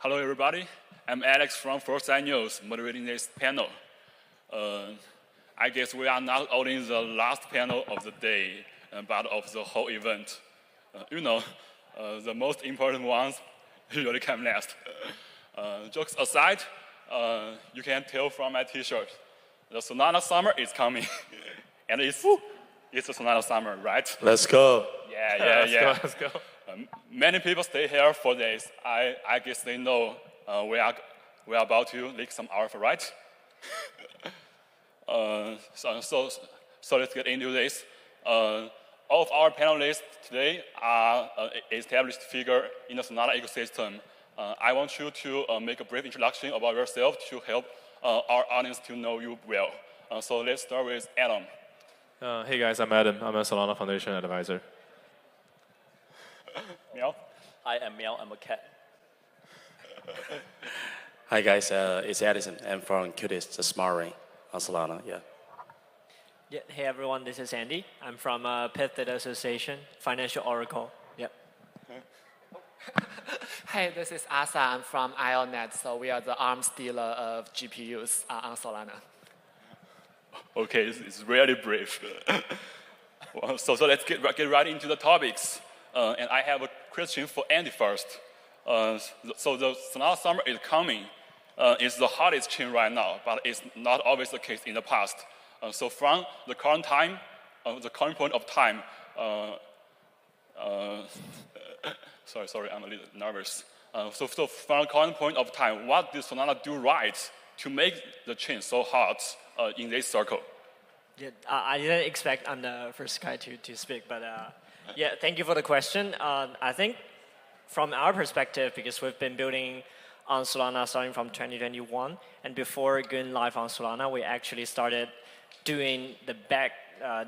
Hello, everybody. I'm Alex from Foresight News, moderating this panel. I guess we are not only the last panel of the day, but of the whole event. The most important ones usually come last. Jokes aside, you can tell from my T-shirt, the Solana summer is coming, and it's the Solana summer, right? Let's go. Yeah. Let's go. Many people stay here for this. I guess they know we are about to leak some alpha, right? So let's get into this. All of our panelists today are established figure in the Solana ecosystem. I want you to make a brief introduction about yourself to help our audience to know you well. So let's start with Adam. Hey guys, I'm Adam. I'm a Solana Foundation advisor. Miao? Hi, I'm Miao. I'm a cat. Hi guys, it's Edison. I'm from Qtis, the smart ring on Solana. Yeah. Hey everyone, this is Andy. I'm from Pith Data Association, Financial Oracle. Yep. Hey, this is Asa. I'm from IONET. So we are the arms dealer of GPUs on Solana. Okay, it's really brief. So let's get right into the topics. And I have a question for Andy first. So the Solana summer is coming. It's the hottest chain right now, but it's not always the case in the past. So from the current time, the current point of time, sorry, I'm a little nervous. So from the current point of time, what did Solana do right to make the chain so hot in this circle? Yeah, I didn't expect I'm the first guy to speak, but yeah, thank you for the question. I think from our perspective, because we've been building on Solana starting from 2021, and before going live on Solana, we actually started doing the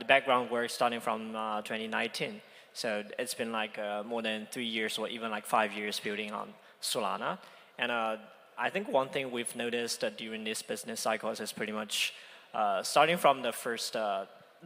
background work starting from 2019. So it's been like more than 3 years or even like 5 years building on Solana. And I think one thing we've noticed during this business cycles is pretty much starting from the first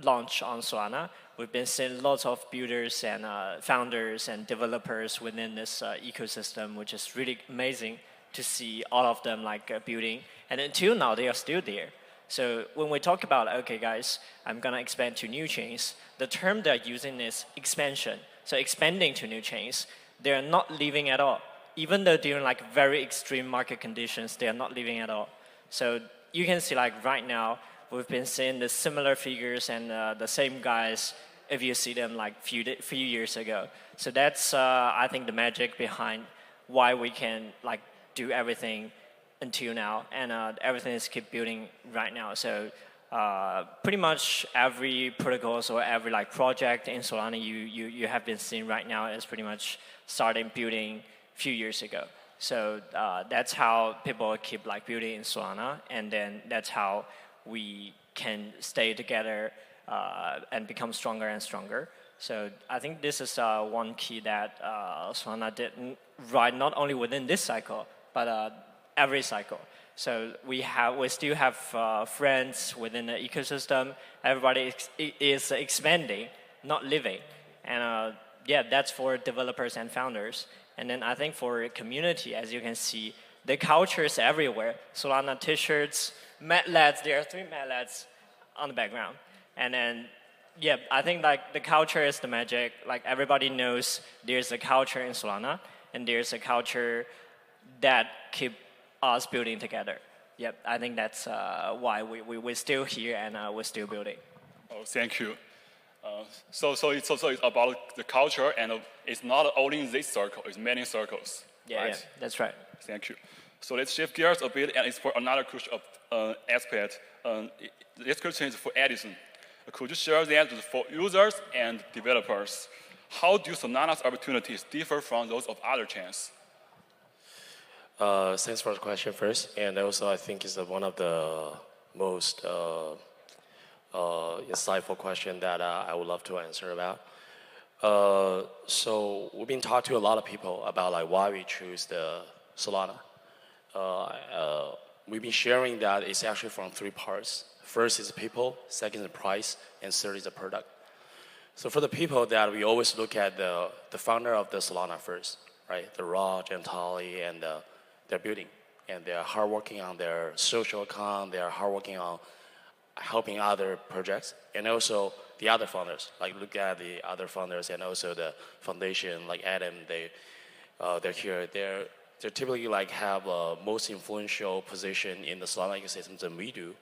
launch on Solana, we've been seeing lots of builders and founders and developers within this ecosystem, which is really amazing to see all of them like building. And until now, they are still there. So when we talk about, okay, guys, I'm going to expand to new chains, the term they're using is expansion. So expanding to new chains, they're not leaving at all. Even though during like very extreme market conditions, they are not leaving at all. So you can see like right now, we've been seeing the similar figures and the same guys if you see them like few years ago. So that's, I think, the magic behind why we can like do everything until now, and everything is keep building right now. So pretty much every protocols or every like project in Solana you have been seeing right now is pretty much starting building few years ago. So that's how people keep like building in Solana, and then that's how we can stay together and become stronger and stronger. So I think this is one key that Solana did right, not only within this cycle, but every cycle. So we still have friends within the ecosystem. Everybody is expanding, not living. And yeah, that's for developers and founders. And then I think for community, as you can see, the culture is everywhere. Solana t-shirts, MATLABs, there are 3 MATLABs on the background. And then, yeah, I think like the culture is the magic. Like everybody knows there's a culture in Solana, and there's a culture that keep us building together. Yep, I think that's why we're still here and we're still building. Oh, thank you. So it's about the culture, and it's not only in this circle, it's many circles. Yeah, right? yeah, that's right. Thank you. So let's shift gears a bit and explore another crucial aspect. This question is for Edison. Could you share that for users and developers? How do Solana's opportunities differ from those of other chains? Thanks for the question first, and also I think it's one of the most insightful question that I would love to answer about. So we've been talking to a lot of people about like why we choose the Solana. We've been sharing that it's actually from 3 parts. First is people, second is the price, and third is the product. So for the people that we always look at the founder of the Solana first, right? The Raj and Tali and they're building, and they're hard working on their social account. They're hard working on helping other projects, and also the other founders. Like look at the other founders, and also the foundation, like Adam. They're here. They're typically like have a most influential position in the Solana ecosystem than we do.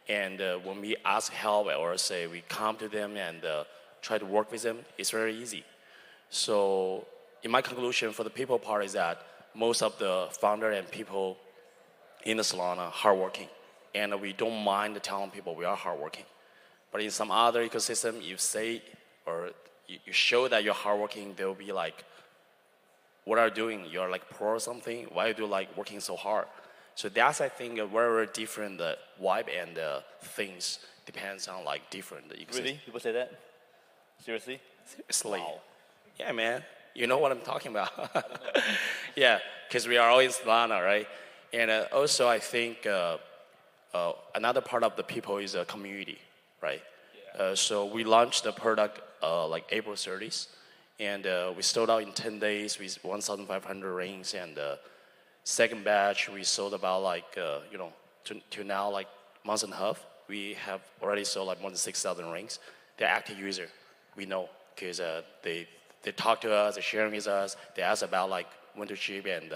And when we ask help or say we come to them and try to work with them, it's very easy. So in my conclusion for the people part is that most of the founder and people in the Solana are hardworking. And we don't mind telling people we are hardworking. But in some other ecosystem, you say or you show that you're hardworking, they'll be like, what are you doing? You're like poor or something? Why are you like working so hard? So that's, I think, a very, very different vibe and things depends on like different ecosystem. Really? People say that? Seriously? Seriously. Wow. Yeah, man. You know what I'm talking about. Yeah, because we are all in Solana, right? And also, I think another part of the people is a community, right? Yeah. So we launched the product like April 30th, and we sold out in 10 days with 1,500 rings, and second batch we sold about like to now like month and a half. We have already sold like more than 6,000 rings. They're active user, we know, because they talk to us, they're sharing with us, they ask about like when to ship and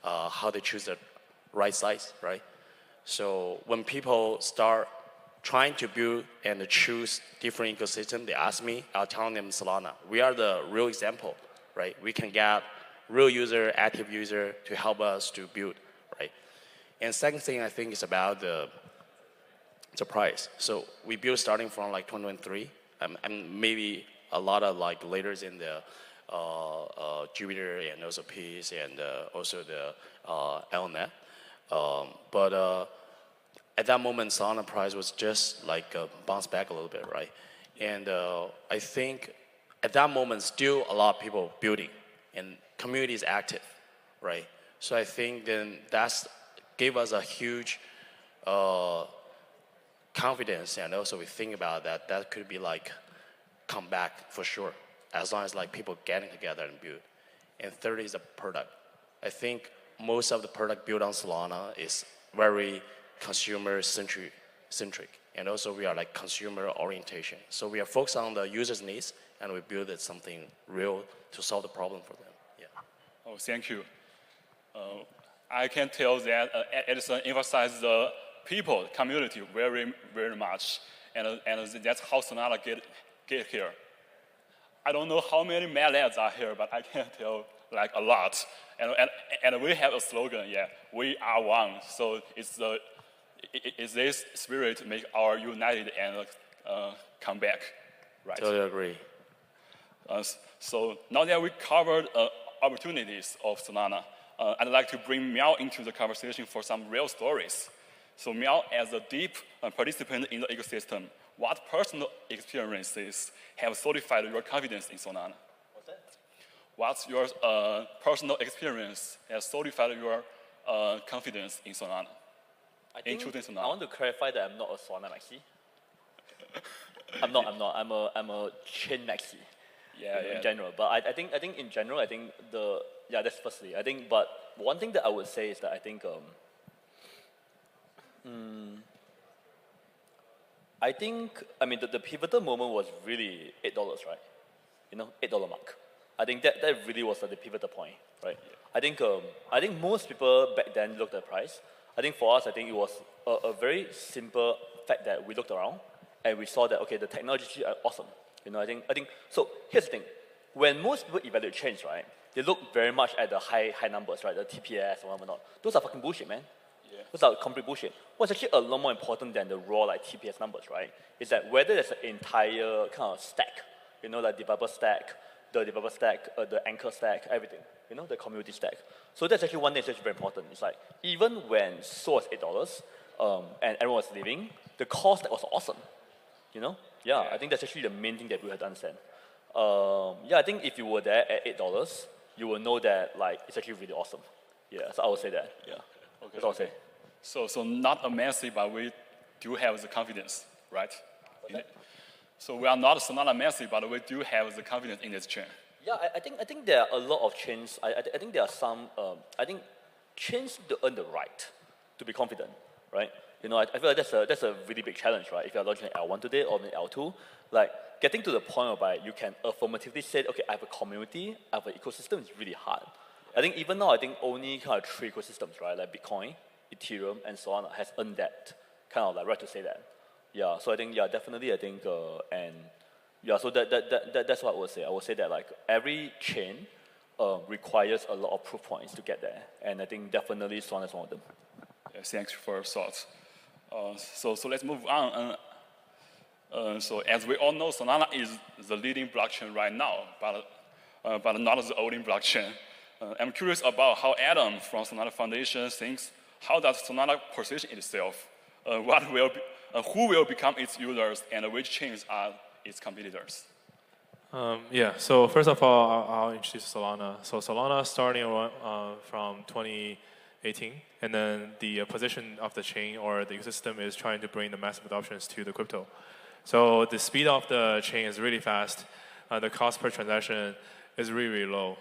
how they choose the right size, right? So when people start trying to build and choose different ecosystem, they ask me, I'll tell them Solana. We are the real example, right? We can get real user, active user to help us to build, right? And second thing I think is about the price. So we built starting from like 2023, and maybe a lot of like leaders in the Jupiter and also Peace and also the LNet. But at that moment, Solana price was just like bounced back a little bit, right? And I think at that moment, still a lot of people building and community is active, right? So I think then that's gave us a huge confidence, and also we think about that could be like come back for sure, as long as like people getting together and build. And third is the product. I think most of the product built on Solana is very consumer centric, and also we are like consumer orientation. So we are focused on the user's needs, and we build it something real to solve the problem for them. Yeah. Oh, thank you. I can tell that Edison emphasizes the people, community very, very much, and that's how Solana get here. I don't know how many mad lads are here, but I can tell like a lot. And we have a slogan, yeah, we are one. So it's this spirit make our united and come back, right? Totally agree. So now that we covered opportunities of Solana, I'd like to bring Miao into the conversation for some real stories. So Miao, as a deep participant in the ecosystem, what personal experiences have solidified your confidence in Solana? What's that? What's your personal experience has solidified your confidence in Solana? I want to clarify that I'm not a Solana maxi. I'm not. I'm a chain maxi. Yeah, in general. But I think in general, I think that's firstly. I think, but one thing that I would say is that I think the pivotal moment was really $8, right? $8 mark. I think that really was the pivotal point, right? Yeah. I think most people back then looked at the price. I think for us, I think it was a very simple fact that we looked around and we saw that, okay, the technology are awesome. I think so. Here's the thing: when most people evaluate chains, right, they look very much at the high numbers, right, the TPS or whatnot. Those are fucking bullshit, man. Yeah. Those are complete bullshit. What's actually a lot more important than the raw like TPS numbers, right, is that whether there's an entire kind of stack, like developer stack, the anchor stack, everything, the community stack. So that's actually one thing that's actually very important. It's like even when SOL was $8 and everyone was leaving, the core stack was awesome. Yeah, I think that's actually the main thing that we have to understand. I think if you were there at $8, you will know that like it's actually really awesome. Yeah, so I would say that. Yeah, okay. That's all I'll say. So not a massive, but we do have the confidence, right? So we are not Solana massive, but we do have the confidence in this chain. Yeah, I think there are a lot of chains. I think there are some. I think chains to earn the right to be confident, right? You know, I feel like that's a really big challenge, right? If you're launching L1 today or L2, like getting to the point whereby you can affirmatively say, okay, I have a community, I have an ecosystem is really hard. I think even now, I think only kind of 3 ecosystems, right? Like Bitcoin, Ethereum, and Solana has earned that kind of like right to say that. Yeah, so I think, yeah, definitely, I think, and yeah, so that's what I would say. I would say that like every chain requires a lot of proof points to get there. And I think definitely Solana is one of them. Yeah, thanks for your thoughts. So let's move on. So as we all know, Solana is the leading blockchain right now, but not the only blockchain. I'm curious about how Adam from Solana Foundation thinks, how does Solana position itself? Who will become its users and which chains are its competitors? Yeah, so first of all, I'll introduce Solana. So Solana starting from 2018, and then the position of the chain or the ecosystem is trying to bring the massive adoptions to the crypto. So the speed of the chain is really fast. The cost per transaction is really, really low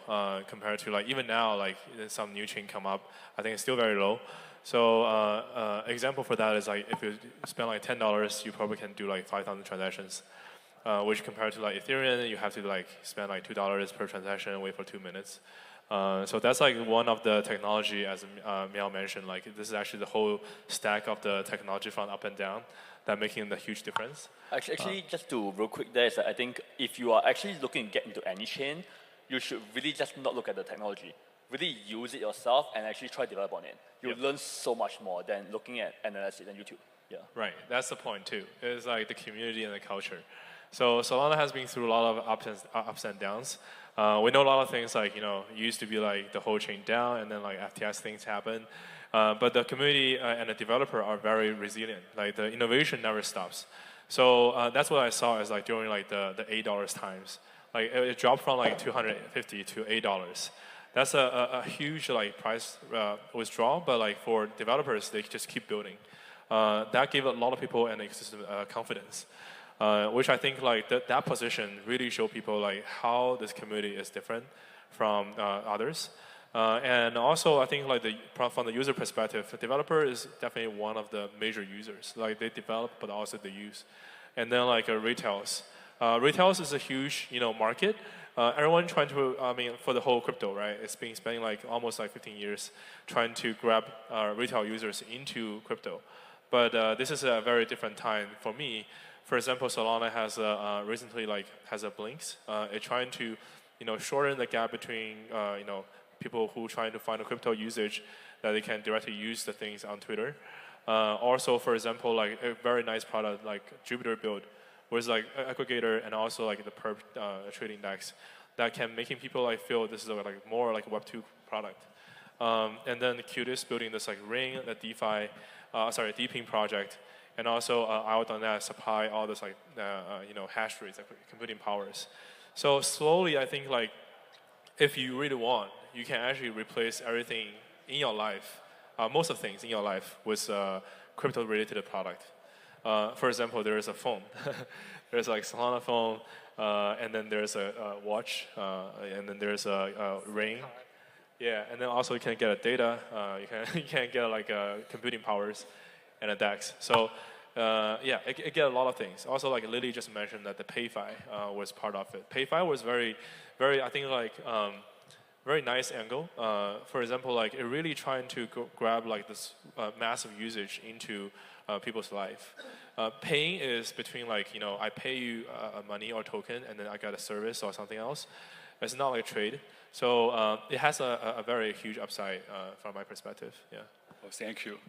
compared to like even now, like some new chain come up, I think it's still very low. So example for that is like if you spend like $10, you probably can do like 5,000 transactions. Which compared to like Ethereum, you have to like spend like $2 per transaction and wait for 2 minutes. So that's like one of the technology, as Miao mentioned, like this is actually the whole stack of the technology front up and down that making the huge difference. Actually, just to real quick there is that I think if you are actually looking to get into any chain, you should really just not look at the technology. Really use it yourself and actually try to develop on it. You'll learn so much more than looking at analysis on YouTube. Yeah. Right, that's the point too. It's like the community and the culture. So Solana has been through a lot of ups and downs. We know a lot of things like, you know, it used to be like the whole chain down and then like FTX things happen. But the community and the developer are very resilient. Like the innovation never stops. So that's what I saw as like during like the $8 times. Like it dropped from like $250 to $8. That's a huge like price withdrawal, but like for developers, they just keep building. That gave a lot of people an ecosystem confidence. Which I think like that position really show people like how this community is different from others. And also I think like from the user perspective, the developer is definitely one of the major users. Like they develop, but also they use. And then like retails. Retails is a huge market. Everyone trying to, for the whole crypto, right? It's been spending like almost like 15 years trying to grab retail users into crypto. But this is a very different time for me. For example, Solana has recently has a Blinks. It's trying to, shorten the gap between people who trying to find a crypto usage that they can directly use the things on Twitter. Also, for example, like a very nice product like Jupiter Build, was like an aggregator and also like the perp trading DEX that can making people like feel this is like more like a Web2 product. And then Qtis building this like Ring, the Deepin project. And also IO.net supply all this like hash rates, like computing powers. So slowly, I think like if you really want, you can actually replace everything in your life, most of things in your life with crypto-related product. For example, there is a phone. There's like Solana phone, and then there's a watch, and then there's a ring. Yeah, and then also you can get a data. You can get like computing powers. And a DEX. So yeah, it get a lot of things. Also, like Lily just mentioned that the PayFi was part of it. PayFi was very, I think like very nice angle. For example, like it really trying to grab like this massive usage into people's life. Paying is between like I pay you money or token and then I got a service or something else. It's not like a trade. So it has a very huge upside from my perspective. Yeah. Well, thank you.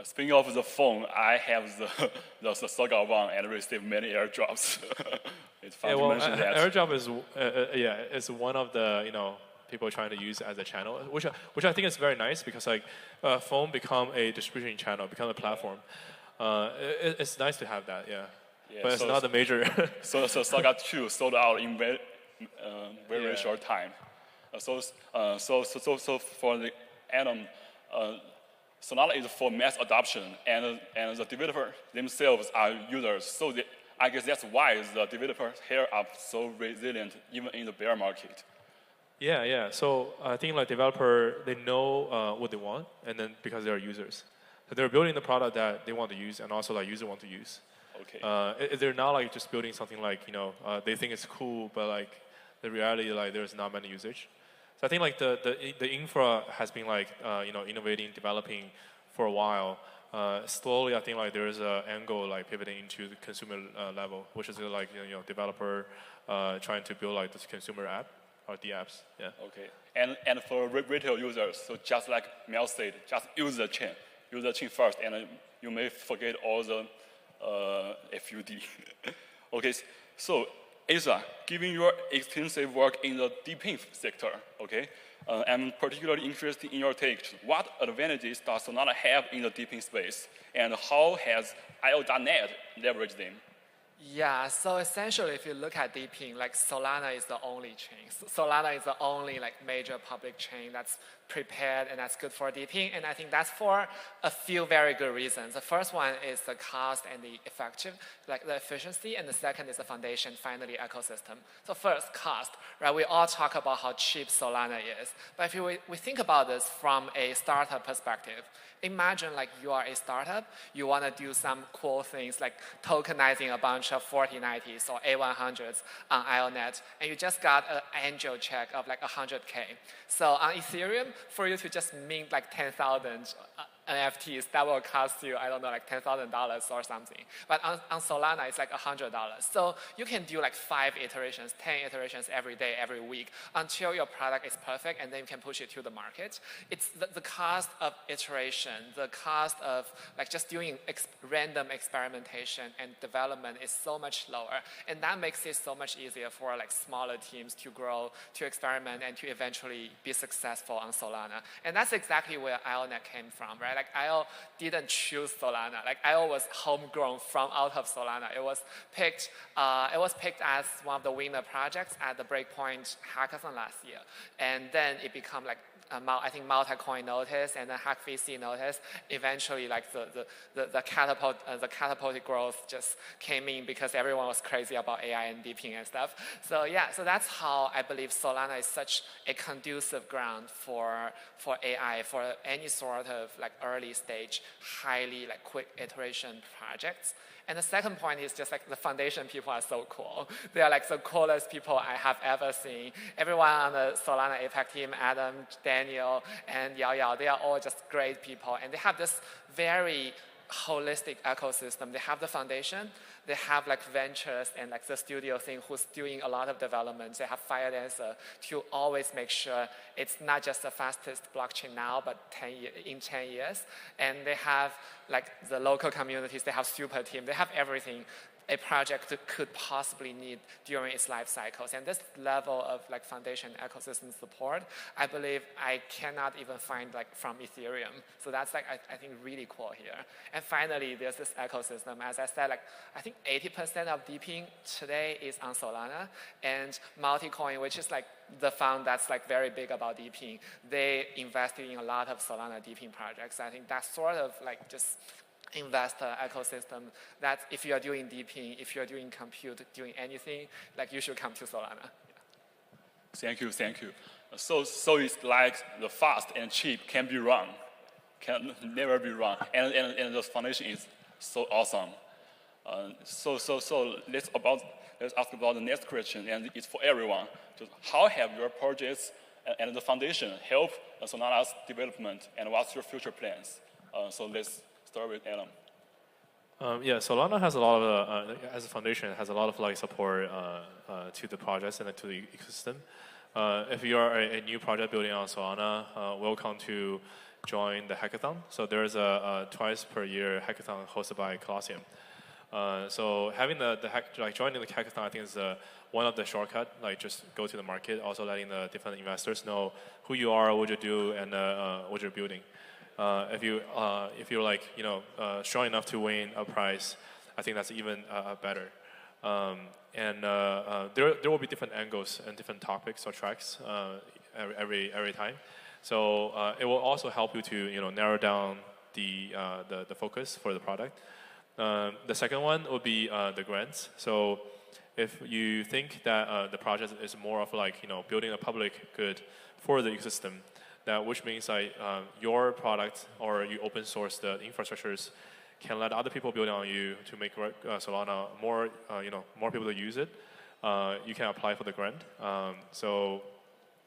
Speaking of the phone, I have the Saga One and received many airdrops. It's fun to mention that. Airdrop is one of the people trying to use as a channel, which I think is very nice because like phone become a distribution channel, become a platform. It's nice to have that, yeah. But it's not the major. so Saga 2 sold out in very short time. So for the Adam. Solana is for mass adoption, and the developers themselves are users. So I guess that's why the developers here are so resilient, even in the bear market. Yeah. So I think like developer, they know what they want, and then because they're users, so they're building the product that they want to use, and also like user want to use. Okay. They're not like just building something like they think it's cool, but like the reality like there's not many usage. So I think like the infra has been like innovating, developing for a while. Slowly, I think like there is an angle like pivoting into the consumer level, which is like developer trying to build like this consumer app or the apps. Yeah. Okay. And for retail users, so just like Mel said, just use the chain first, and you may forget all the FUD. Okay. So Asa, given your extensive work in the deepin sector, okay, I'm particularly interested in your take. What advantages does Solana have in the deepin space, and how has IO.net leveraged them? Yeah, so essentially, if you look at deepin, like Solana is the only chain. Solana is the only like major public chain that's prepared and that's good for deepin, and I think that's for a few very good reasons. The first one is the cost and the the efficiency, and the second is the foundation, finally ecosystem. So first, cost, right? We all talk about how cheap Solana is, but if we think about this from a startup perspective, imagine like you are a startup, you want to do some cool things like tokenizing a bunch of 4090s or A100s on IONet, and you just got an angel check of like 100K. So on Ethereum, for you to just mint like 10,000 NFTs, that will cost you, I don't know, like $10,000 or something. But on Solana, it's like $100. So you can do like 5 iterations, 10 iterations every day, every week, until your product is perfect, and then you can push it to the market. It's the cost of iteration, the cost of like just doing random experimentation and development is so much lower. And that makes it so much easier for like smaller teams to grow, to experiment, and to eventually be successful on Solana. And that's exactly where IONet came from, right? Like IO didn't choose Solana. Like IO was homegrown from out of Solana. It was picked as one of the winner projects at the Breakpoint hackathon last year. And then it became like I think multi-coin notice and then HackVC notice. Eventually, like the catapulted growth just came in because everyone was crazy about AI and deepin and stuff. So yeah, so that's how I believe Solana is such a conducive ground for AI, for any sort of like early stage, highly like quick iteration projects. And the second point is just like the foundation people are so cool. They are like the coolest people I have ever seen. Everyone on the Solana APAC team, Adam, Daniel, and Yao, they are all just great people. And they have this very holistic ecosystem. They have the foundation, they have like ventures and like the studio thing who's doing a lot of development. They have FireDancer to always make sure it's not just the fastest blockchain now, but in 10 years. And they have like the local communities, they have super team, they have everything a project could possibly need during its life cycles. And this level of like foundation ecosystem support, I believe I cannot even find like from Ethereum. So that's like, I think really cool here. And finally, there's this ecosystem. As I said, like I think 80% of deepin today is on Solana, and Multicoin, which is like the fund that's like very big about deepin, they invested in a lot of Solana deepin projects. I think that's sort of like just investor ecosystem that if you are doing deepin, if you're doing compute, doing anything, like you should come to Solana. Yeah. Thank you. So it's like the fast and cheap can be wrong, can never be wrong, and the foundation is so awesome. So let's ask about the next question, and it's for everyone. Just how have your projects and the foundation helped Solana's development, and what's your future plans? So let's start with Adam. Yeah, Solana has a lot of, as a foundation, has a lot of like support to the projects and to the ecosystem. If you are a new project building on Solana, welcome to join the hackathon. So there's a twice per year hackathon hosted by Colosseum. So having joining the hackathon, I think is one of the shortcut. Like just go to the market, also letting the different investors know who you are, what you do, and what you're building. If you're like strong enough to win a prize, I think that's even better. There will be different angles and different topics or tracks every time. So it will also help you to narrow down the focus for the product. The second one would be the grants. So if you think that the project is more of like building a public good for the ecosystem, that which means like your product or you open source the infrastructures can let other people build on you to make Solana more more people to use it. You can apply for the grant. So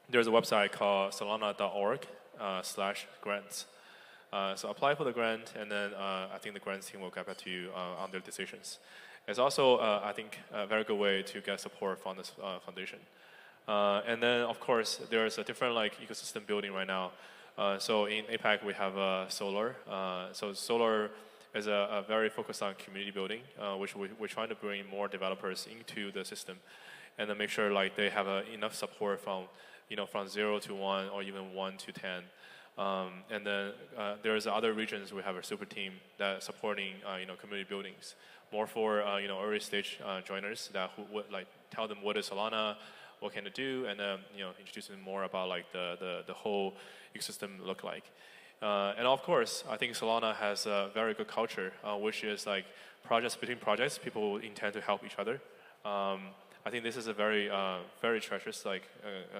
there's a website called solana.org/grants. So apply for the grant, and then I think the grants team will get back to you on their decisions. It's also, I think, a very good way to get support from this foundation. And then, of course, there's a different ecosystem building right now. So in APAC, we have Solar. So Solar is a very focused on community building, which we're trying to bring more developers into the system, and then make sure they have enough support from from 0 to 1 or even 1 to 10. And then there's other regions we have a super team that's supporting community buildings, more for early stage joiners that who would tell them what is Solana, what can it do, and then introduce them more about the whole ecosystem look like. And of course, I think Solana has a very good culture, which is projects between projects, people intend to help each other. I think this is a very treacherous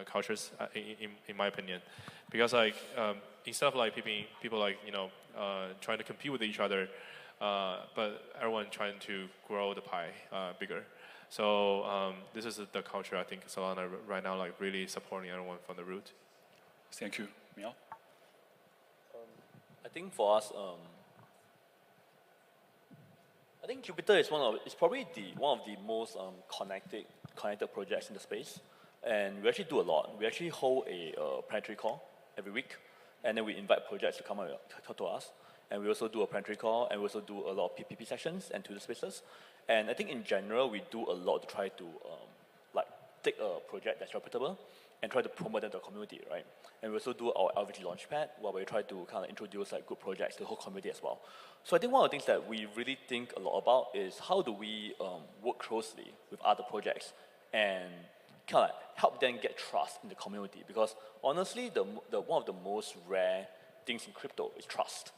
cultures in my opinion, because instead of people trying to compete with each other, but everyone trying to grow the pie bigger. So this is the culture I think Solana right now really supporting everyone from the root. Thank you, Miao. I think for us, I think Jupiter is probably one of the most connected projects in the space, and we actually do a lot. We actually hold a planetary call every week, and then we invite projects to come and talk to us. And we also do a planetary call, and we also do a lot of PPP sessions and Twitter spaces. And I think in general, we do a lot to try to take a project that's reputable and try to promote them to the community, right? And we also do our LVG Launchpad, where we try to kind of introduce good projects to the whole community as well. So I think one of the things that we really think a lot about is how do we work closely with other projects and kind of help them get trust in the community, because honestly, one of the most rare things in crypto is trust,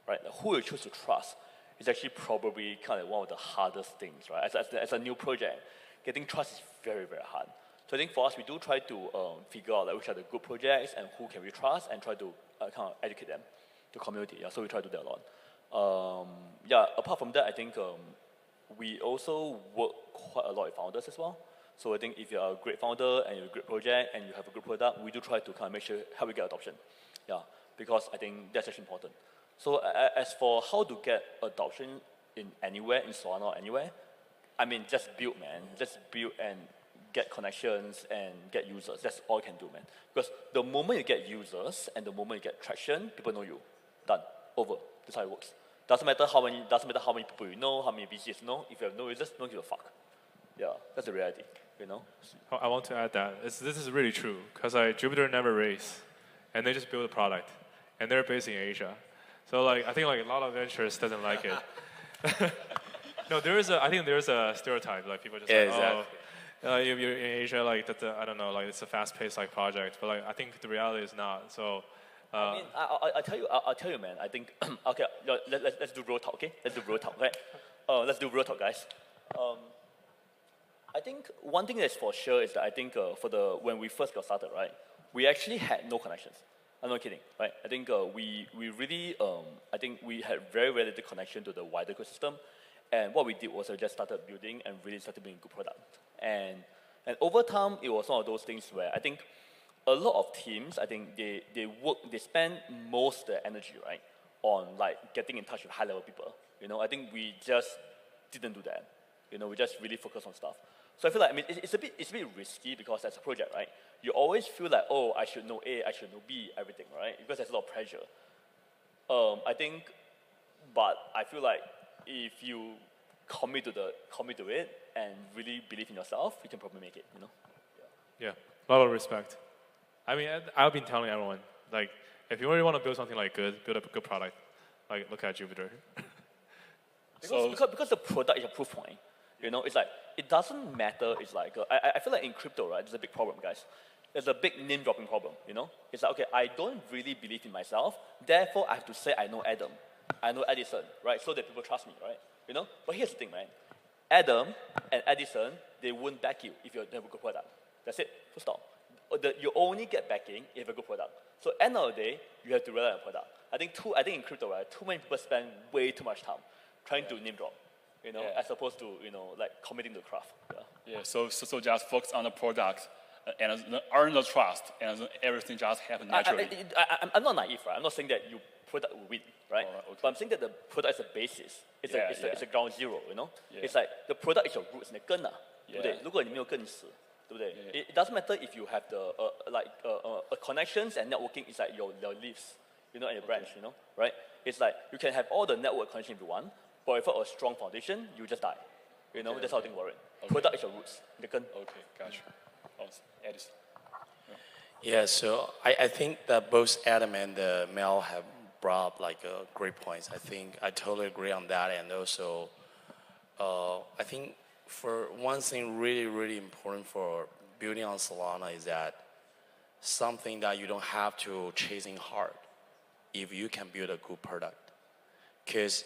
right? Who you choose to trust is actually probably kind of one of the hardest things, right? As a new project, getting trust is very, very hard. So I think for us, we do try to figure out which are the good projects and who can we trust, and try to kind of educate them, the community. Yeah, so we try to do that a lot. Yeah, apart from that, I think we also work quite a lot with founders as well. So I think if you're a great founder and you're a great project and you have a good product, we do try to kind of make sure how we get adoption. Yeah, because I think that's actually important. So as for how to get adoption in anywhere, in Solana or anywhere, I mean, just build, man. Just build and get connections and get users. That's all you can do, man. Because the moment you get users and the moment you get traction, people know you. Done. Over. That's how it works. Doesn't matter how many people you know, how many VCs you know. If you have no users, don't give a fuck. Yeah, that's the reality. I want to add that this is really true, because Jupiter never raised, and they just build a product, and they're based in Asia. So I think a lot of ventures doesn't like it. No, I think there is a stereotype, people just exactly. You're in Asia, I don't know, it's a fast-paced project, but I think the reality is not. So I mean, I'll tell you, man. I think okay, let's do real talk, okay? Let's do real talk, right? Let's do real talk, guys. I think one thing that's for sure is that I think when we first got started, right, we actually had no connections. I'm not kidding, right? I think we really I think we had very little connection to the wider ecosystem, and what we did was we just started building and really started building good product. And over time, it was one of those things where I think a lot of teams, I think they spend most of their energy, right, on getting in touch with high level people. I think we just didn't do that. We just really focus on stuff. So I feel I mean, it's a bit risky, because as a project, right, you always feel oh, I should know A, I should know B, everything, right? Because there's a lot of pressure. I think, but I feel if you commit to it and really believe in yourself, you can probably make it. Yeah, a lot of respect. I mean, I've been telling everyone, if you really want to build something good, build a good product, look at Jupiter. Because the product is a proof point. It's it doesn't matter. It's I feel in crypto, right, there's a big problem, guys. There's a big name dropping problem, It's okay, I don't really believe in myself, therefore I have to say I know Adam, I know Edison, right, so that people trust me, right? But here's the thing, man. Adam and Edison, they won't back you if you have a good product. That's it, full stop. You only get backing if you have a good product. So end of the day, you have to rely on product. I think in crypto, right, too many people spend way too much time trying to name drop, as opposed to, like committing to the craft. Yeah, so just focus on the product and earn the trust, and everything just happens naturally. I'm not naive, right? I'm not saying that your product will win, right? Okay. But I'm saying that the product is a basis. It's a ground zero, Yeah. It's like the product is your roots, 你的根啊，对不对？ Yeah. 如果你没有根死，对不对？ Yeah. It doesn't matter if you have the connections and networking is like your leaves, and your branch, right? It's like you can have all the network connection if you want, but without a strong foundation, you just die. That's how I think about it. Product is your roots, 你的根。 Okay, gotcha. Awesome. Edison. Yeah, so I think that both Adam and Mel have brought up like great points. I think I totally agree on that, and also I think for one thing really, really important for building on Solana is that something that you don't have to chasing hard if you can build a good product. Because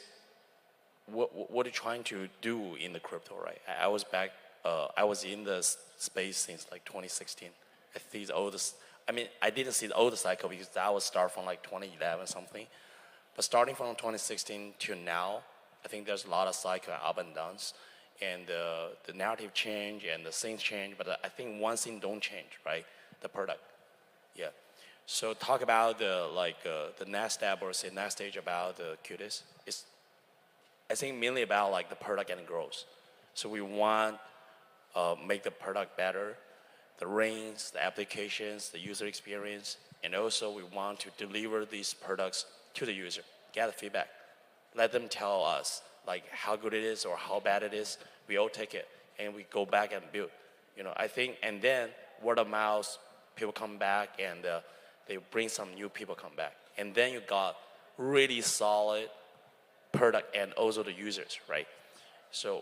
what you're trying to do in the crypto, right? I was in the space since like 2016. I think the oldest. I mean, I didn't see the old cycle because that was start from like 2011 something. But starting from 2016 to now, I think there's a lot of cycle up and downs, and the narrative change and the things change. But I think one thing don't change, right? The product. Yeah. So talk about the next step or say next stage about the Qtis. It's I think mainly about like the product and growth. So we want make the product better, the rings, the applications, the user experience, and also we want to deliver these products to the user, get the feedback, let them tell us like how good it is or how bad it is. We all take it and we go back and build. I think, and then word of mouth, people come back and they bring some new people come back, and then you got really solid product and also the users, right? So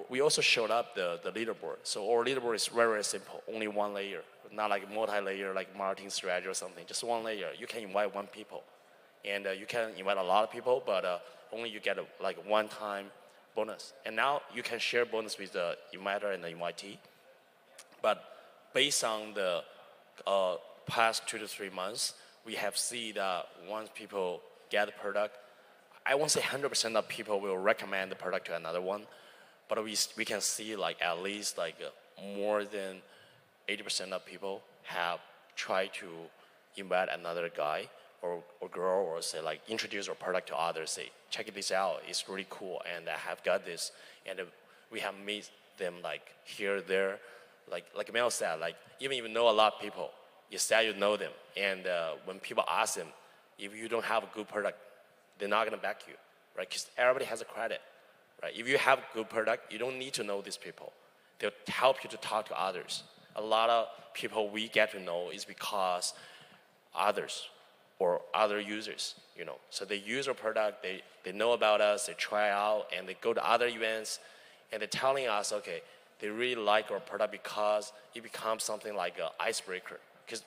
we also showed up the leaderboard. So our leaderboard is very, very simple, only one layer, not like multi-layer like marketing strategy or something, just one layer. You can invite one people, and you can invite a lot of people, but only you get like one-time bonus. And now you can share bonus with the inviter and the invitee. But based on the past 2 to 3 months, we have seen that once people get the product, I won't say 100% of people will recommend the product to another one, but we can see like at least like more than 80% of people have tried to invite another guy or girl or say like introduce our product to others, say check this out, it's really cool and I have got this, and we have made them like here, there, like Mel said, like even if you know a lot of people, you say you know them, and when people ask them, if you don't have a good product, they're not gonna back you, right? Because everybody has a credit, right? If you have a good product, you don't need to know these people. They'll help you to talk to others. A lot of people we get to know is because others or other users, So they use our product, they know about us, they try out, and they go to other events, and they're telling us, okay, they really like our product because it becomes something like an icebreaker. Because,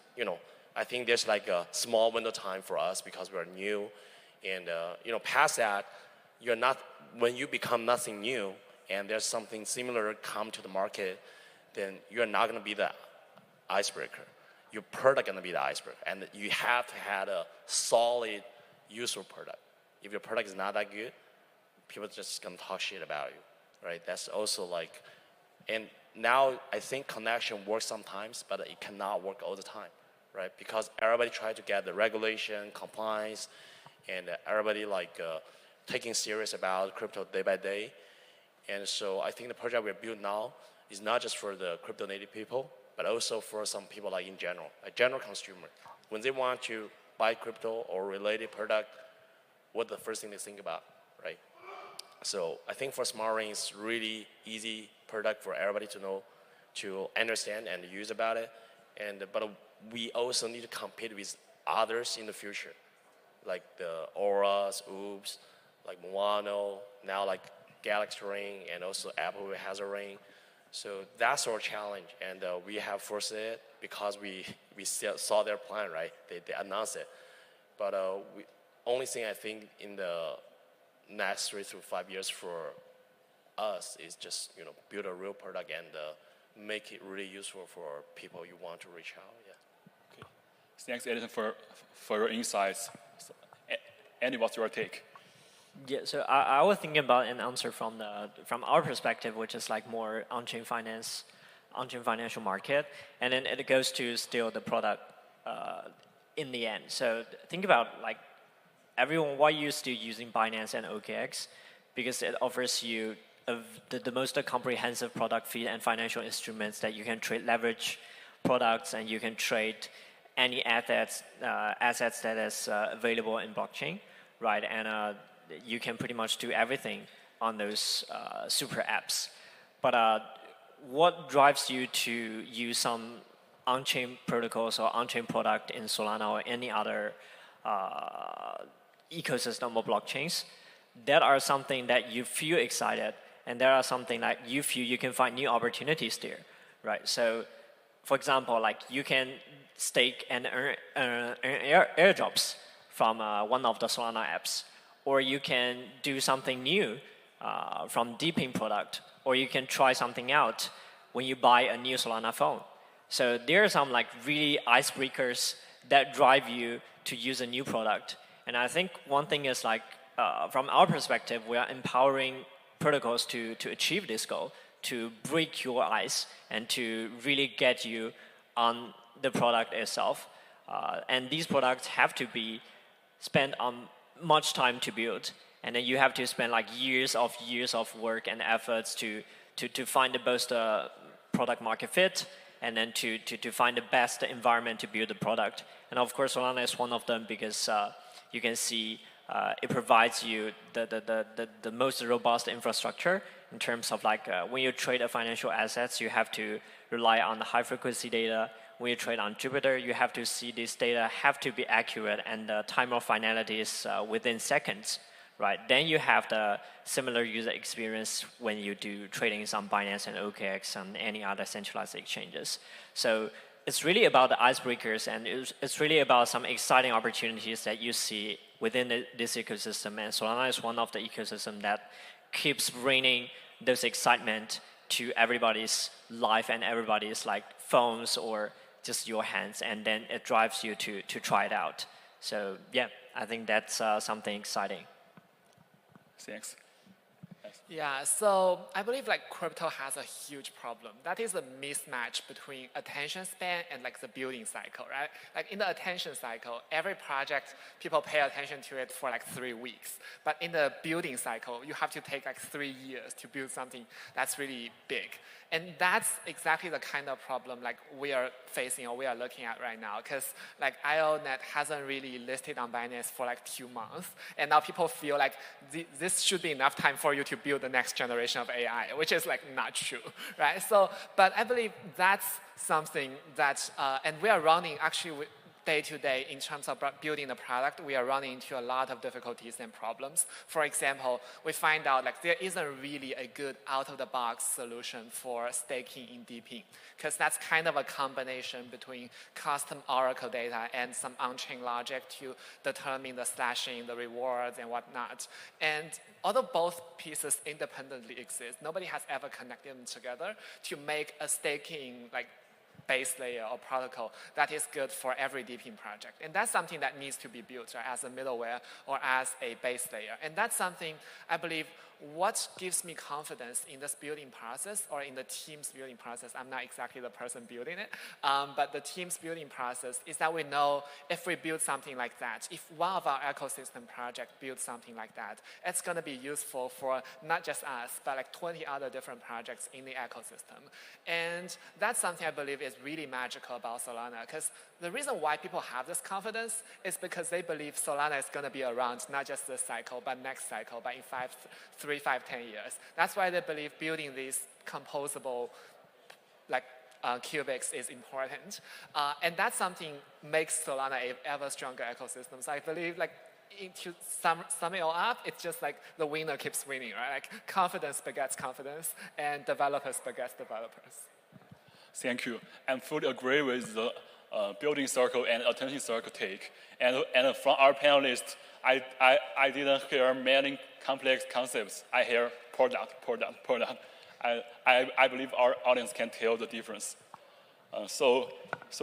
I think there's like a small window time for us because we're new. And, past that, when you become nothing new and there's something similar come to the market, then you're not going to be the icebreaker. Your product going to be the icebreaker. And you have to have a solid, useful product. If your product is not that good, people are just going to talk shit about you, right? That's also like, and now I think connection works sometimes, but it cannot work all the time, right? Because everybody tries to get the regulation, compliance, and everybody like taking serious about crypto day by day. And so I think the project we're building now is not just for the crypto native people, but also for some people like in general, a general consumer. When they want to buy crypto or related product, what's the first thing they think about, right? So I think for Smart Ring, it's really easy product for everybody to know, to understand and use about it. But we also need to compete with others in the future, like the Auras, Oops, like Moano, now like Galaxy Ring, and also Apple has a ring. So that's our challenge, and we have Foresight because we saw their plan, right? They announced it. But only thing I think in the next 3 to 5 years for us is just build a real product and make it really useful for people you want to reach out. Yeah. Okay. Thanks, Edison, for your insights. So, Andy, what's your take? Yeah, so I was thinking about an answer from our perspective, which is like more on-chain finance, on-chain financial market, and then it goes to still the product in the end. So think about like everyone, why you're still using Binance and OKX, because it offers you the most comprehensive product feed and financial instruments that you can trade leverage products, and you can trade any assets that is available in blockchain, right? And you can pretty much do everything on those super apps. But what drives you to use some on-chain protocols or on-chain product in Solana or any other ecosystem of blockchains? That are something that you feel excited, and there are something that you feel you can find new opportunities there, right? So, for example, like you can stake and earn airdrops from one of the Solana apps, or you can do something new from Deepin product, or you can try something out when you buy a new Solana phone. So there are some like really icebreakers that drive you to use a new product. And I think one thing is like, from our perspective, we are empowering protocols to achieve this goal, to break your ice and to really get you on the product itself. And these products have to be spent on much time to build. And then you have to spend like years of work and efforts to find the best product market fit, and then to find the best environment to build the product. And of course, Solana is one of them, because you can see it provides you the most robust infrastructure in terms of like when you trade a financial assets, you have to rely on the high frequency data. When you trade on Jupyter, you have to see this data have to be accurate, and the time of finality is within seconds, right? Then you have the similar user experience when you do trading on Binance and OKX and any other centralized exchanges. So it's really about the icebreakers, and it's really about some exciting opportunities that you see within this ecosystem. And Solana is one of the ecosystem that keeps bringing this excitement to everybody's life and everybody's like phones or just your hands, and then it drives you to try it out. So yeah, I think that's something exciting. Thanks. Yeah, so I believe like crypto has a huge problem. That is a mismatch between attention span and like the building cycle, right? Like in the attention cycle, every project, people pay attention to it for like 3 weeks. But in the building cycle, you have to take like 3 years to build something that's really big. And that's exactly the kind of problem like we are facing or we are looking at right now, because like IONet hasn't really listed on Binance for like 2 months, and now people feel like this should be enough time for you to build the next generation of AI, which is like not true, right? So, but I believe that's something that, and we are running actually day to day in terms of building the product, we are running into a lot of difficulties and problems. For example, we find out like there isn't really a good out-of-the-box solution for staking in Deepin, because that's kind of a combination between custom Oracle data and some on-chain logic to determine the slashing, the rewards, and whatnot. And although both pieces independently exist, nobody has ever connected them together to make a staking like base layer or protocol that is good for every Deepin project. And that's something that needs to be built, right, as a middleware or as a base layer. And that's something I believe what gives me confidence in this building process or in the team's building process, I'm not exactly the person building it, but the team's building process is that we know if we build something like that, if one of our ecosystem project builds something like that, it's going to be useful for not just us, but like 20 other different projects in the ecosystem. And that's something I believe is really magical about Solana, because the reason why people have this confidence is because they believe Solana is going to be around not just this cycle, but next cycle, but in 3, 5, 10 years. That's why they believe building these composable like cubics is important. And that's something makes Solana an ever stronger ecosystem. So I believe like to sum it all up, it's just like the winner keeps winning, right? Like confidence begets confidence, and developers begets developers. Thank you. I fully agree with the building circle and attention circle take. And from our panelists, I didn't hear many complex concepts. I hear product. I believe our audience can tell the difference. So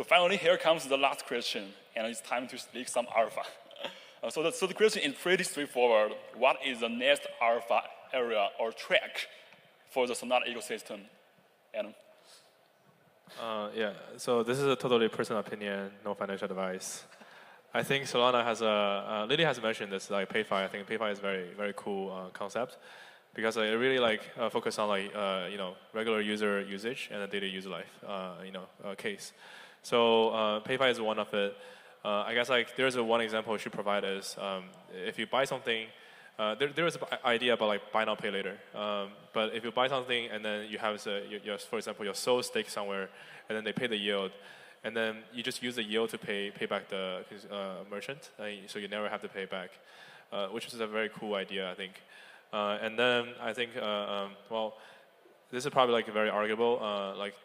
finally, here comes the last question, and it's time to speak some alpha. So the question is pretty straightforward. What is the next alpha area or track for the Solana ecosystem? Adam? Yeah, so this is a totally personal opinion, no financial advice. I think Solana has Lily has mentioned this, like PayFi. I think PayFi is very cool concept because it really focus on regular user usage and the daily user life case. So PayFi is one of it. I guess there's one example we should provide is if you buy something, there is an idea about buy now pay later. But if you buy something and then you have for example your SOL stake somewhere and then they pay the yield, and then you just use the yield to pay back the merchant, so you never have to pay back, which is a very cool idea, I think. And then I think, well, this is probably very arguable,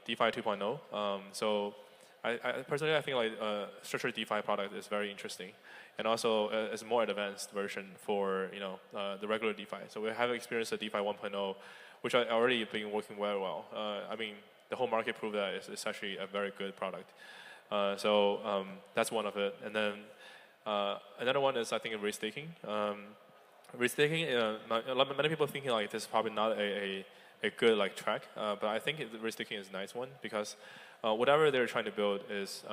DeFi 2.0. So I personally, I think structured DeFi product is very interesting, and also it's a more advanced version for the regular DeFi. So we have experienced the DeFi 1.0, which are already been working very well. I mean, the whole market proved that it's actually a very good product. So that's one of it. And then another one is I think restaking. Restaking, many people thinking this is probably not a good track, but I think restaking is a nice one because whatever they're trying to build is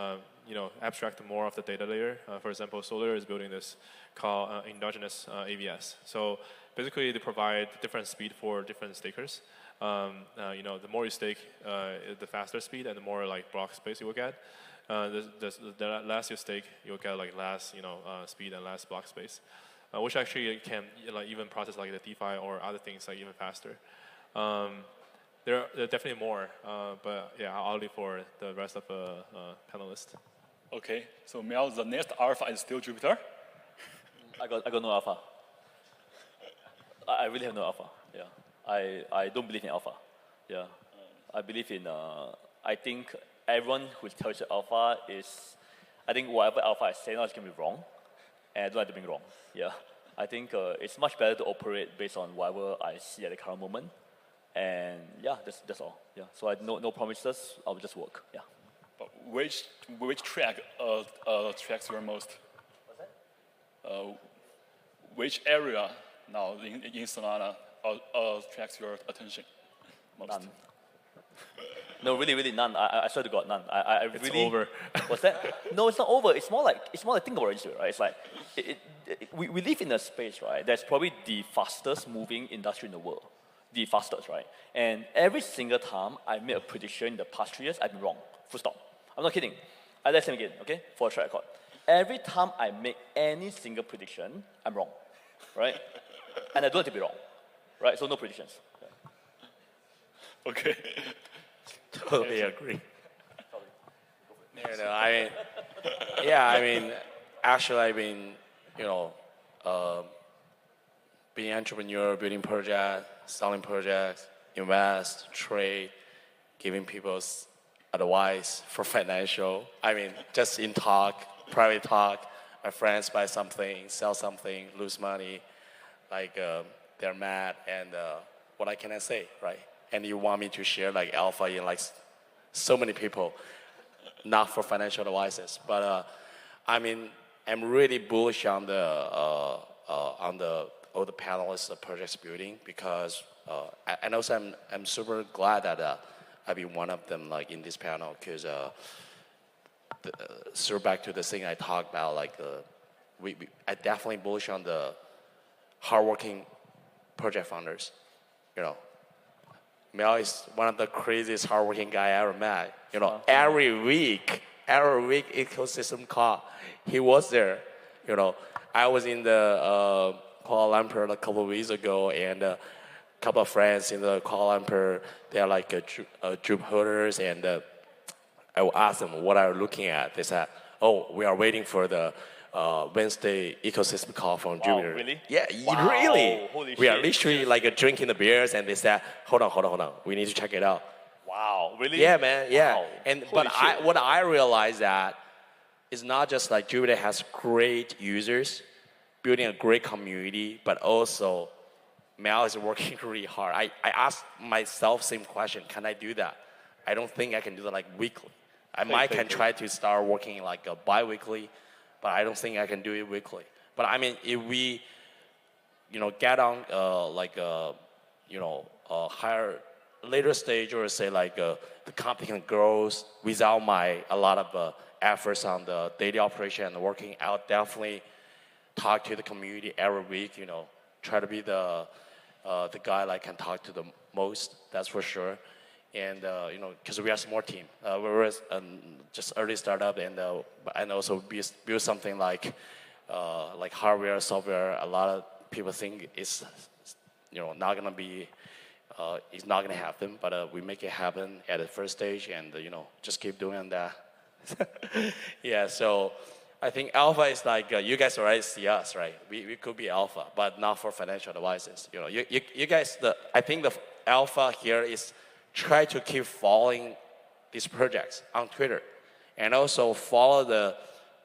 abstract more of the data layer. For example, Solar is building this called endogenous AVS. So basically, they provide different speed for different stakers. The more you stake, the faster speed, and the more block space you will get. The less you stake, you'll get less speed and less block space, which actually can even process the DeFi or other things even faster. There are definitely more, but yeah, I'll leave for the rest of the panelists. Okay, so Mel, the next alpha is still Jupiter? I got no alpha. I really have no alpha. Yeah, I don't believe in alpha. Yeah, I believe in. I think everyone who tells you alpha is, I think whatever alpha I say now is gonna be wrong, and I don't like to be wrong. Yeah, I think it's much better to operate based on whatever I see at the current moment. And yeah, that's all. Yeah, so I no promises. I'll just work. Yeah. But which track attracts you most? What's that? Which area now in Solana attracts your attention most? None. No, really none. I swear to God, none. I It's really. over. What's that? No, it's not over. It's more like think about it, right? It's we live in a space, right? That's probably the fastest moving industry in the world. The fastest, right? And every single time I made a prediction in the past 3 years, I've been wrong. Full stop. I'm not kidding. Let's say again, okay? For a track record. Every time I make any single prediction, I'm wrong, right? And I don't have to be wrong, right? So no predictions. Yeah. Okay. Totally agree. Actually, being entrepreneur, building projects, selling projects, invest, trade, giving people advice for financial. Just in talk, private talk. My friends buy something, sell something, lose money, they're mad, and what can I say, right? And you want me to share alpha in so many people, not for financial advices, but I'm really bullish on all the panelists of projects building because and also I'm super glad that I've been one of them in this panel because so back to the thing I talked about I definitely bullish on the hardworking project founders. Mel is one of the craziest hardworking guy I ever met. Every week ecosystem call, he was there. I was in the Kuala Lumpur a couple of weeks ago, and a couple of friends in the Kuala Lumpur, they're Jupe holders, and I asked them what are you looking at. They said, "Oh, we are waiting for the Wednesday ecosystem call from Jupiter." Really? Yeah, Wow. really. Holy we are shit. literally drinking the beers, and they said, "Hold on, we need to check it out." Wow, really? Yeah, man. Yeah, Wow. and Holy shit. what I realized that it's not just Jupiter has great users, building a great community, but also Mel is working really hard. I asked myself same question, can I do that? I don't think I can do that like weekly. I might can try to start working like bi-weekly, but I don't think I can do it weekly. But I mean, if we, get on higher later stage, or say like the company can grow without a lot of efforts on the daily operation and working out, definitely talk to the community every week, try to be the guy like can talk to the most, that's for sure. And because we are a small team, we're just early startup, and also build something like hardware, software. A lot of people think it's not gonna be, it's not gonna happen, but we make it happen at the first stage, and just keep doing that. Yeah, so I think alpha is like you guys already see us, right? We could be alpha, but not for financial advisors. You guys, I think the alpha here is try to keep following these projects on Twitter, and also follow the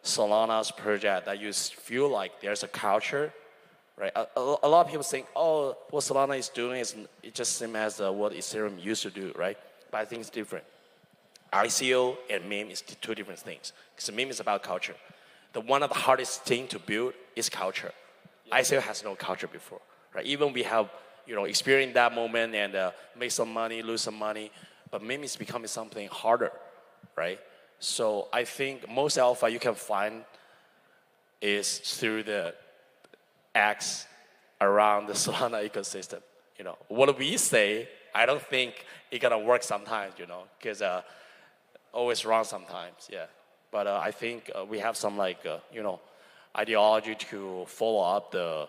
Solana's project that you feel like there's a culture, right? A lot of people think, oh, what Solana is doing is it just same as what Ethereum used to do, right? But I think it's different. ICO and meme is two different things. Because meme is about culture. One of the hardest thing to build is culture. Yeah. ICO has no culture before, right? Even we have, experienced that moment and make some money, lose some money, but meme is becoming something harder, right? So I think most alpha you can find is through the acts around the Solana ecosystem. What we say, I don't think it's gonna work sometimes, because always wrong sometimes, yeah. But I think we have some ideology to follow up the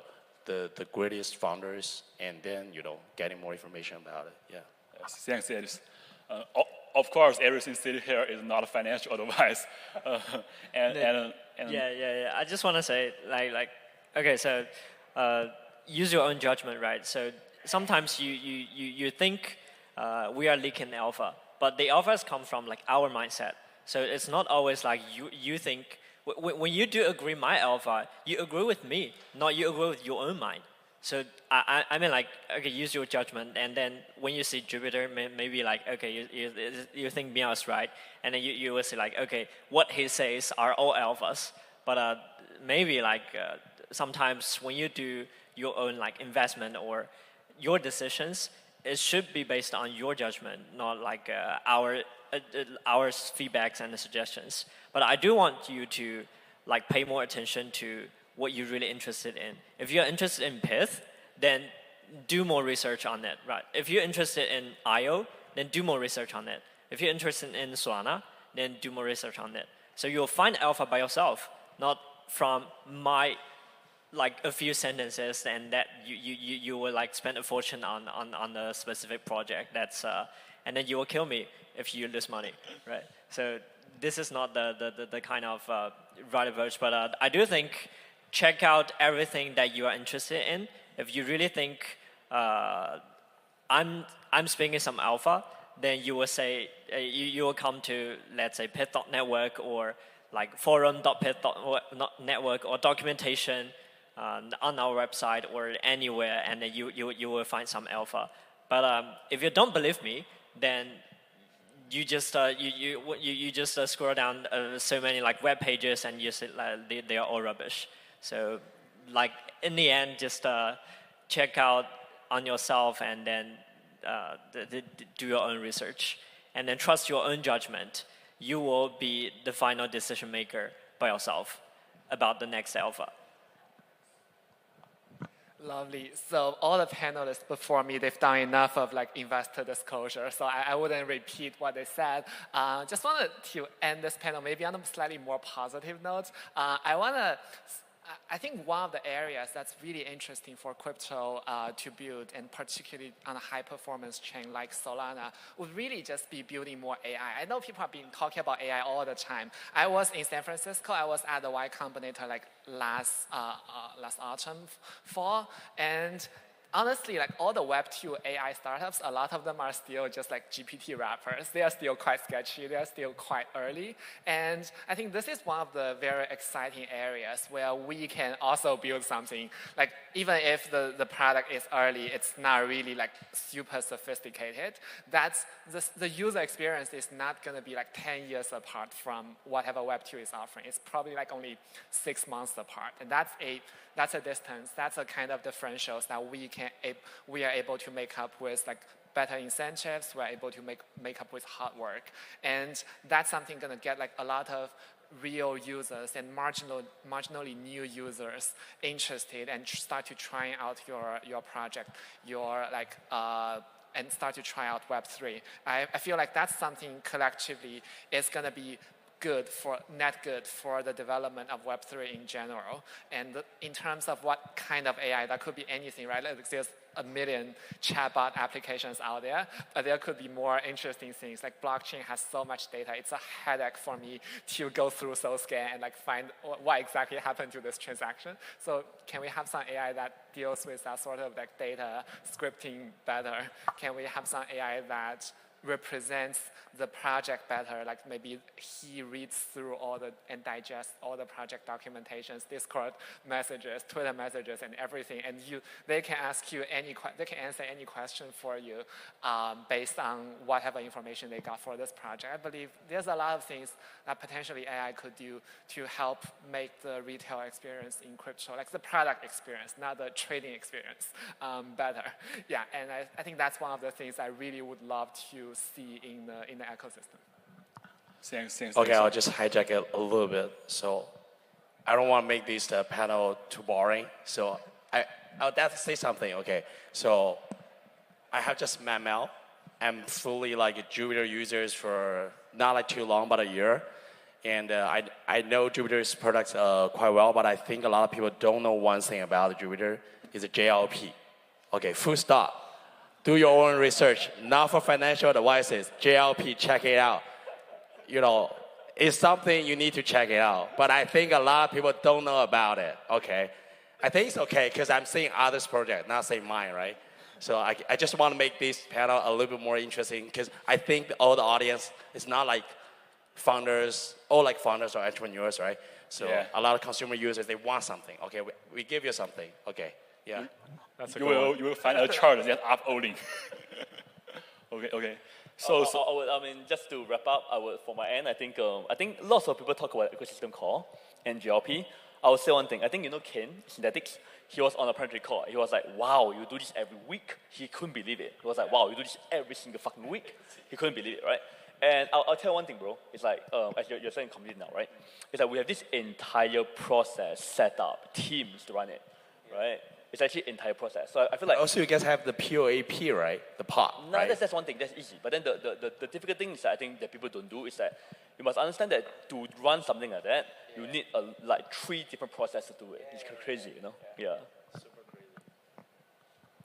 greatest founders, and then getting more information about it. Yeah. Yes, thanks, Edis. Of course, everything stated here is not a financial advice. Yeah. I just want to say, okay, so use your own judgment, right? So sometimes you think we are leaking alpha, but the alphas come from our mindset. So it's not always like you think, when you do agree my alpha, you agree with me, not you agree with your own mind. So I mean okay, use your judgment, and then when you see Jupiter, maybe okay, you think Meow is right, and then you will say okay, what he says are all alphas. But maybe sometimes when you do your own investment or your decisions, it should be based on your judgment, not our feedbacks and the suggestions. But I do want you to pay more attention to what you're really interested in. If you're interested in Pyth, then do more research on it, right? If you're interested in IO, then do more research on it. If you're interested in Solana, then do more research on it. So you'll find alpha by yourself, not from my a few sentences, and that you will spend a fortune on a specific project. That's and then you will kill me if you lose money, right? So this is not the kind of right approach, but I do think check out everything that you are interested in. If you really think I'm speaking some alpha, then you will say you will come to, let's say, Pyth.network or forum.pyth.network or documentation on our website or anywhere, and then you will find some alpha. But if you don't believe me, then you just scroll down so many web pages, and you say they are all rubbish. So in the end, just check out on yourself, and then do your own research, and then trust your own judgment. You will be the final decision maker by yourself about the next alpha. Lovely. So all the panelists before me, they've done enough of investor disclosure, so I wouldn't repeat what they said. Just wanted to end this panel maybe on a slightly more positive note. I think one of the areas that's really interesting for crypto to build, and particularly on a high-performance chain like Solana, would really just be building more AI. I know people have been talking about AI all the time. I was in San Francisco. I was at the Y Combinator last autumn, fall, and honestly, like all the Web2 AI startups, a lot of them are still just like GPT wrappers. They are still quite sketchy. They are still quite early. And I think this is one of the very exciting areas where we can also build something. Like even if the product is early, it's not really like super sophisticated. That's the user experience is not going to be like 10 years apart from whatever Web2 is offering. It's probably like only 6 months apart. And that's a distance. That's a kind of differentials that we are able to make up with like better incentives. We're able to make up with hard work, and that's something going to get like a lot of real users and marginally new users interested and start to try out your project, and start to try out Web3. I feel like that's something collectively is going to be net good for the development of Web3 in general. And in terms of what kind of AI, that could be anything, right? Like there's a million chatbot applications out there, but there could be more interesting things. Like blockchain has so much data, it's a headache for me to go through SoScan and like find what exactly happened to this transaction. So can we have some AI that deals with that sort of like data scripting better? Can we have some AI that represents the project better, like maybe he reads through and digests all the project documentations, Discord messages, Twitter messages, and everything, and they can answer any question for you based on whatever information they got for this project. I believe there's a lot of things that potentially AI could do to help make the retail experience in crypto, like the product experience, not the trading experience, better. Yeah, and I think that's one of the things I really would love to see in the ecosystem. Thanks. Okay, I'll just hijack it a little bit. So I don't want to make this panel too boring. So I'll have to say something. Okay, so I have just met Mel. I'm fully like a Jupyter users for not like too long, but a year. And I know Jupyter's products quite well, but I think a lot of people don't know one thing about Jupyter is a JLP. Okay, full stop. Do your own research, not for financial advices. JLP, check it out. You know, it's something you need to check it out. But I think a lot of people don't know about it, okay? I think it's okay because I'm seeing others' projects, not saying mine, right? So I just want to make this panel a little bit more interesting because I think all the audience is not like founders, all like founders or entrepreneurs, right? So yeah. A lot of consumer users, they want something. Okay, we give you something. Okay, yeah. That's a you good one. will find a chart that's uploading. Okay. So I mean, just to wrap up, for my end, I think lots of people talk about ecosystem core and GLP. I would say one thing. I think Ken Synthetics. He was on a project call. He was like, "Wow, you do this every week." He couldn't believe it. He was like, "Wow, you do this every single fucking week." He couldn't believe it, right? And I'll tell you one thing, bro. It's like, as you're saying community now, right? It's like we have this entire process set up, teams to run it, right? It's actually an entire process. So I feel like... Also, you guys have the POAP, right? The POP, no, right? that's one thing. That's easy. But then the difficult thing is that I think that people don't do is that you must understand that to run something like that, you need like 3 different processes to do it. It's crazy, you know? Yeah.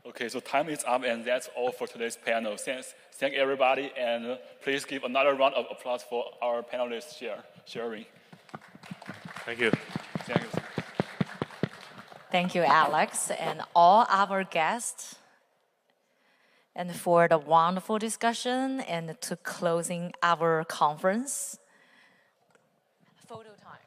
Okay, so time is up, and that's all for today's panel. Thank everybody, and please give another round of applause for our panelists sharing. Thank you. Thank you. Thank you, Alex, and all our guests, and for the wonderful discussion and to closing our conference. Photo time.